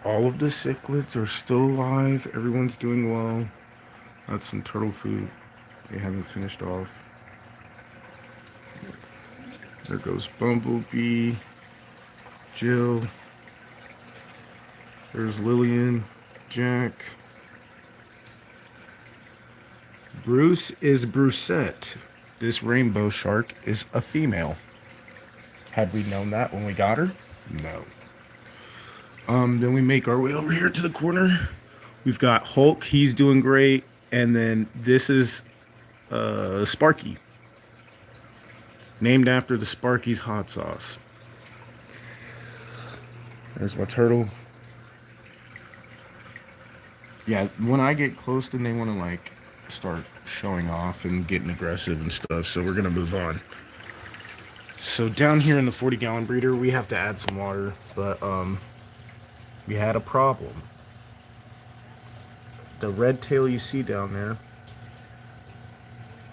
All of the cichlids are still alive. Everyone's doing well. That's some turtle food they haven't finished off. There goes Bumblebee, Jill. There's Lillian, Jack. Bruce is Brucette. This rainbow shark is a female. Had we known that when we got her? No. Then we make our way over here to the corner. We've got Hulk. He's doing great. And then this is Sparky, named after the Sparky's hot sauce. There's my turtle. Yeah, when I get close, then they want to like start showing off and getting aggressive and stuff. So we're gonna move on. So down here in the 40-gallon breeder, we have to add some water, but we had a problem. The red tail you see down there,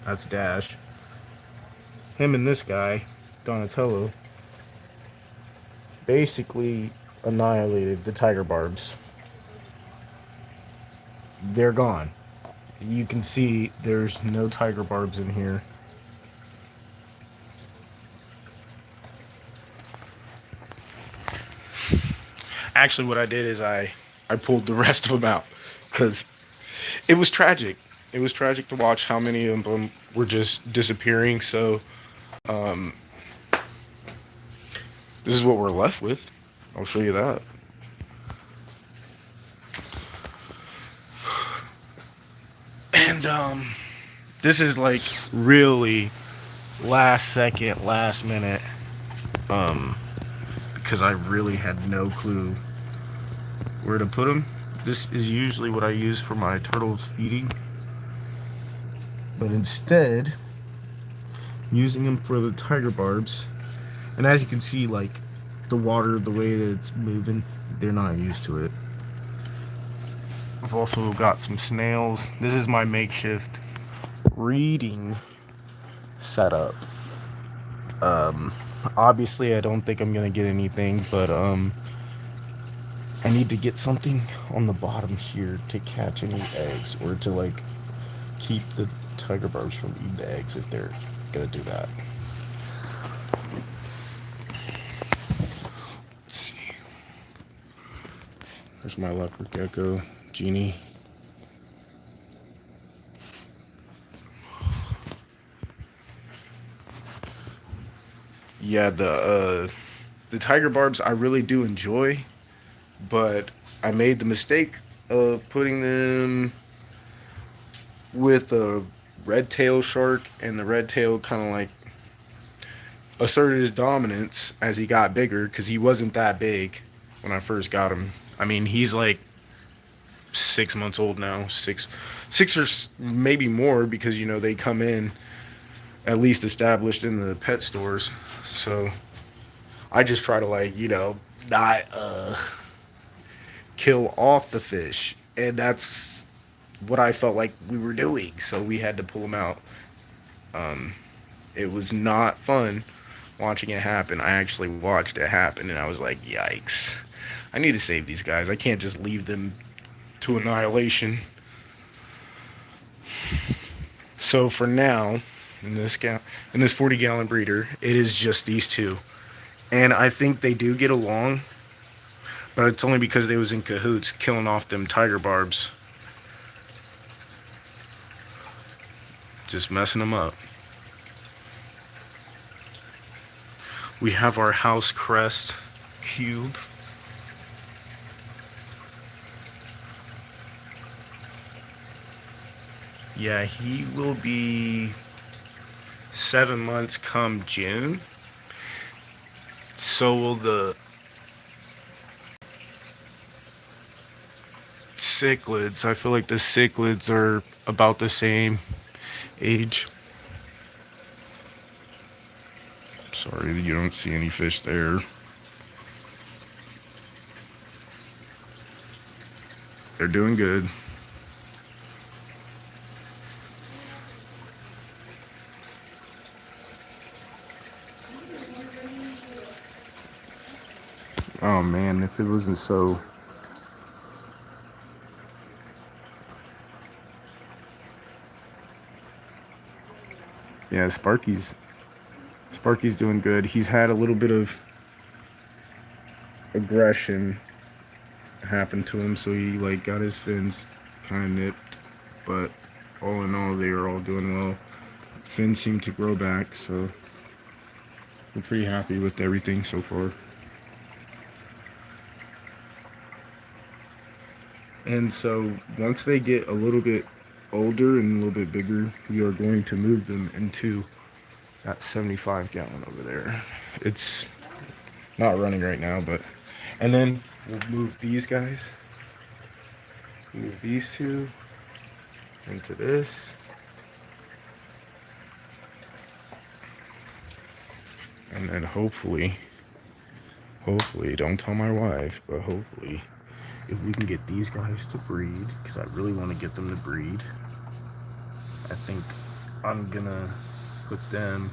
that's Dash. Him and this guy, Donatello, basically annihilated the tiger barbs. They're gone. You can see there's no tiger barbs in here. Actually, what I did is I pulled the rest of them out because it was tragic. It was tragic to watch how many of them were just disappearing. So this is what we're left with. I'll show you that. And this is like really last second, last minute. Because I really had no clue where to put them. This is usually what I use for my turtles feeding. But instead, I'm using them for the tiger barbs. And as you can see, like the water, the way that it's moving, they're not used to it. I've also got some snails. This is my makeshift reading setup. Obviously I don't think I'm gonna get anything, but I need to get something on the bottom here to catch any eggs or to like keep the tiger barbs from eating the eggs if they're gonna do that. Let's see. There's my leopard gecko, Genie. Yeah, the tiger barbs I really do enjoy, but I made the mistake of putting them with a red tail shark, and the red tail kind of like asserted his dominance as he got bigger because he wasn't that big when I first got him. I mean, he's like 6 months old now, six or maybe more because you know they come in at least established in the pet stores. So I just try to like not kill off the fish, and that's what I felt like we were doing. So we had to pull them out. It was not fun watching it happen. I actually watched it happen, and I was like, yikes! I need to save these guys. I can't just leave them to annihilation. So for now, in this 40-gallon breeder, it is just these two, and I think they do get along, but it's only because they was in cahoots killing off them tiger barbs, just messing them up. We have our house crest cube. Yeah, he will be 7 months come June. So will the cichlids. I feel like the cichlids are about the same age. Sorry, you don't see any fish there. They're doing good. Oh man, if it wasn't so Yeah, Sparky's doing good. He's had a little bit of aggression happen to him, so he like got his fins kind of nipped. But all in all, they are all doing well. Fins seem to grow back, so we're pretty happy with everything so far. And so once they get a little bit older and a little bit bigger, we are going to move them into that 75 gallon over there. It's not running right now, but and then we'll move these guys. Move these two into this. And then hopefully, don't tell my wife, but hopefully, if we can get these guys to breed, because I really want to get them to breed, I think I'm gonna put them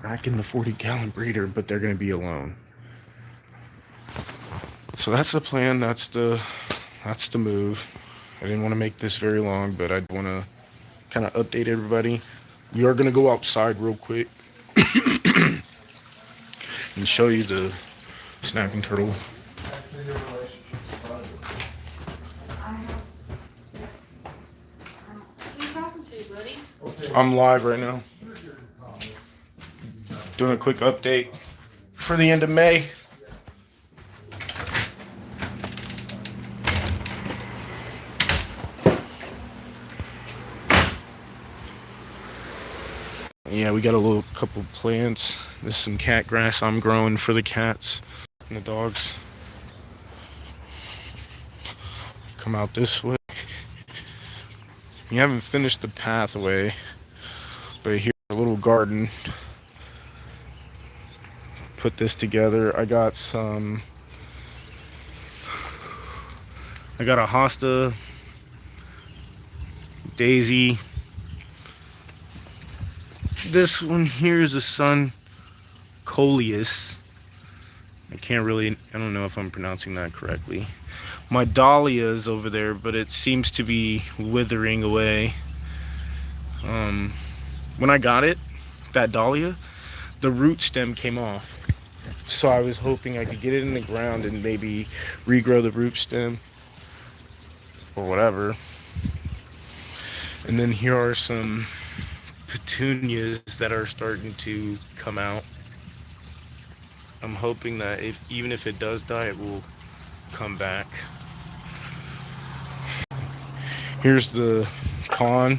back in the 40-gallon breeder, but they're gonna be alone. So that's the plan. That's the move. I didn't want to make this very long, but I want to kind of update everybody. We are gonna go outside real quick and show you the snapping turtle. Who you talking to, buddy? I'm live right now. Doing a quick update for the end of May. Yeah, we got a little couple plants. This is some cat grass I'm growing for the cats and the dogs. Come out this way. We haven't finished the pathway, but here's a little garden. Put this together. I got a hosta, daisy. This one here is a sun coleus. I don't know if I'm pronouncing that correctly. My dahlia is over there, but it seems to be withering away. When I got it, that dahlia, the root stem came off. So I was hoping I could get it in the ground and maybe regrow the root stem or whatever. And then here are some petunias that are starting to come out. I'm hoping that even if it does die, it will come back. Here's the pond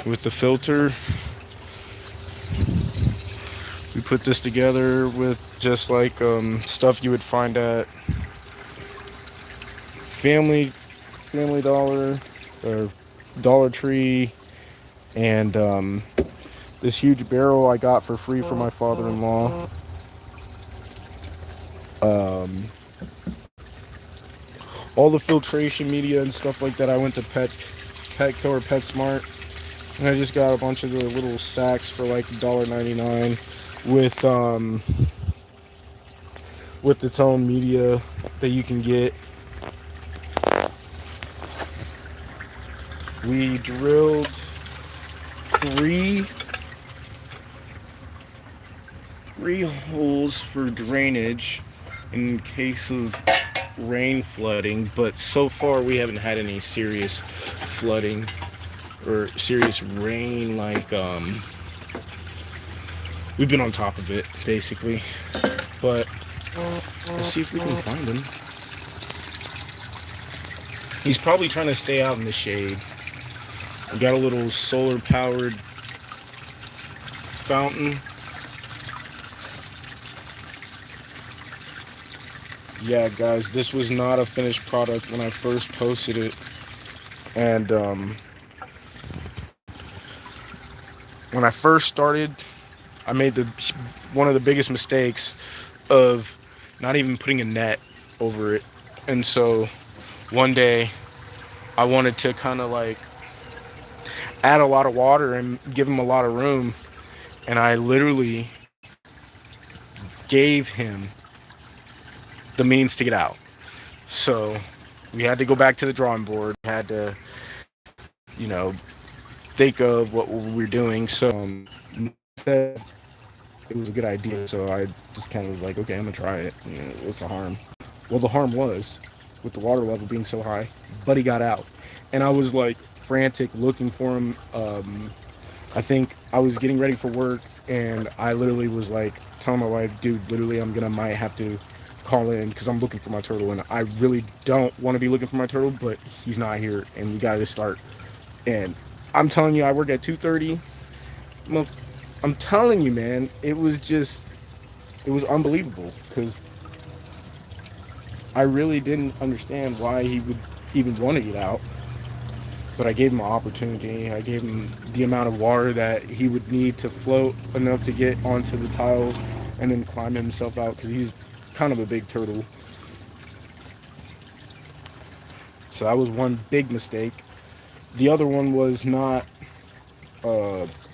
with the filter. We put this together with just like stuff you would find at Family Dollar or Dollar Tree, and this huge barrel I got for free from my father-in-law. All the filtration media and stuff like that, I went to Petco or PetSmart, and I just got a bunch of the little sacks for like $1.99 with its own media that you can get. We drilled three holes for drainage in case of rain flooding, but so far we haven't had any serious flooding or serious rain. Like we've been on top of it basically, but let's see if we can find him. He's probably trying to stay out in the shade. We got a little solar powered fountain. Yeah, guys, this was not a finished product when I first posted it, and when I first started, I made one of the biggest mistakes of not even putting a net over it. And so one day I wanted to kind of like add a lot of water and give him a lot of room, and I literally gave him the means to get out. So we had to go back to the drawing board. We had to, think of what we were doing. So said it was a good idea, so I just kind of was like, okay, I'm gonna try it. What's the harm? Well, the harm was with the water level being so high, Buddy got out, and I was like frantic looking for him. I think I was getting ready for work, and I literally was like telling my wife, dude, literally, might have to call in because I'm looking for my turtle, and I really don't want to be looking for my turtle, but he's not here, and we got to start. And I'm telling you, I work at 2:30. I'm telling you, man, it was unbelievable because I really didn't understand why he would even want to get out. But I gave him an opportunity. I gave him the amount of water that he would need to float enough to get onto the tiles and then climb himself out because he's kind of a big turtle. So that was one big mistake. The other one was not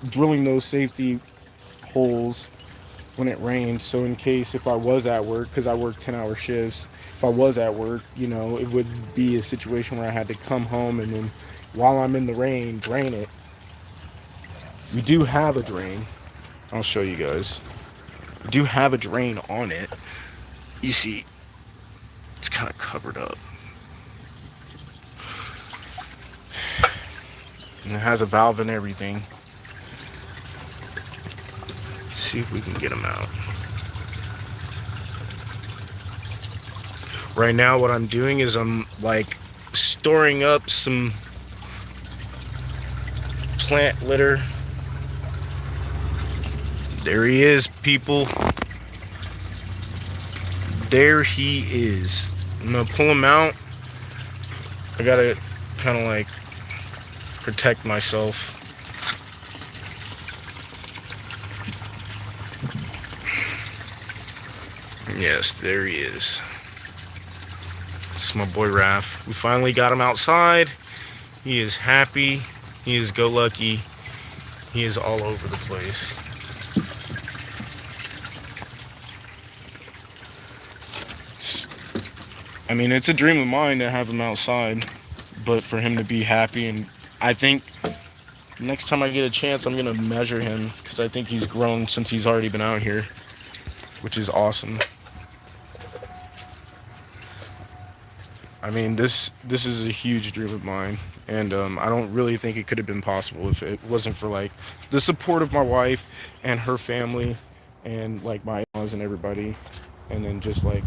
drilling those safety holes when it rains. So in case if I was at work, because I work 10-hour shifts, if I was at work, it would be a situation where I had to come home and then while I'm in the rain, drain it. We do have a drain. I'll show you guys. We do have a drain on it. You see, it's kind of covered up. And it has a valve and everything. Let's see if we can get them out. Right now what I'm doing is I'm like storing up some plant litter. There he is, people. There he is. I'm gonna pull him out. I gotta kind of like protect myself. Yes, there he is. It's my boy Raph. We finally got him outside. He is happy. He is go lucky. He is all over the place. I mean, it's a dream of mine to have him outside, but for him to be happy, and I think next time I get a chance, I'm gonna measure him because I think he's grown since he's already been out here, which is awesome. I mean, this is a huge dream of mine, and I don't really think it could have been possible if it wasn't for like the support of my wife and her family, and like my in-laws and everybody, and then just like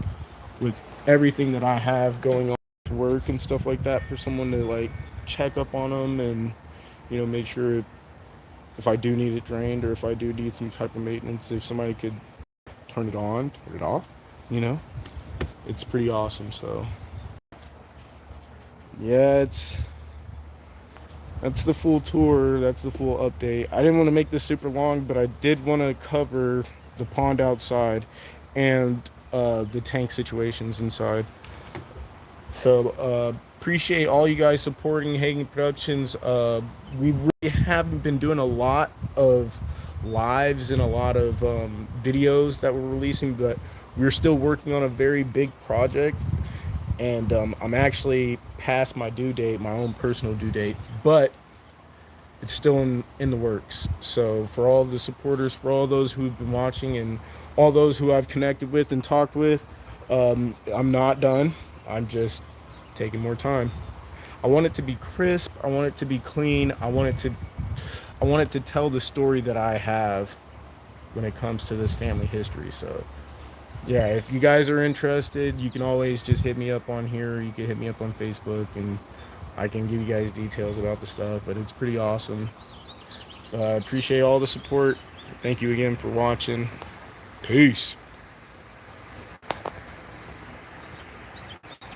with everything that I have going on to work and stuff like that, for someone to like check up on them and make sure if I do need it drained or if I do need some type of maintenance, if somebody could turn it on, turn it off, it's pretty awesome. So yeah, that's the full tour. That's the full update. I didn't want to make this super long, but I did want to cover the pond outside and the tank situations inside. So appreciate all you guys supporting Hagen Productions. We really haven't been doing a lot of lives and a lot of videos that we're releasing, but we're still working on a very big project. And I'm actually past my due date, my own personal due date, but it's still in the works. So for all the supporters, for all those who've been watching, and all those who I've connected with and talked with, I'm not done. I'm just taking more time. I want it to be crisp. I want it to be clean. I want it to tell the story that I have when it comes to this family history. So yeah, if you guys are interested, you can always just hit me up on here. You can hit me up on Facebook, and I can give you guys details about the stuff. But it's pretty awesome. Appreciate all the support. Thank you again for watching. Peace.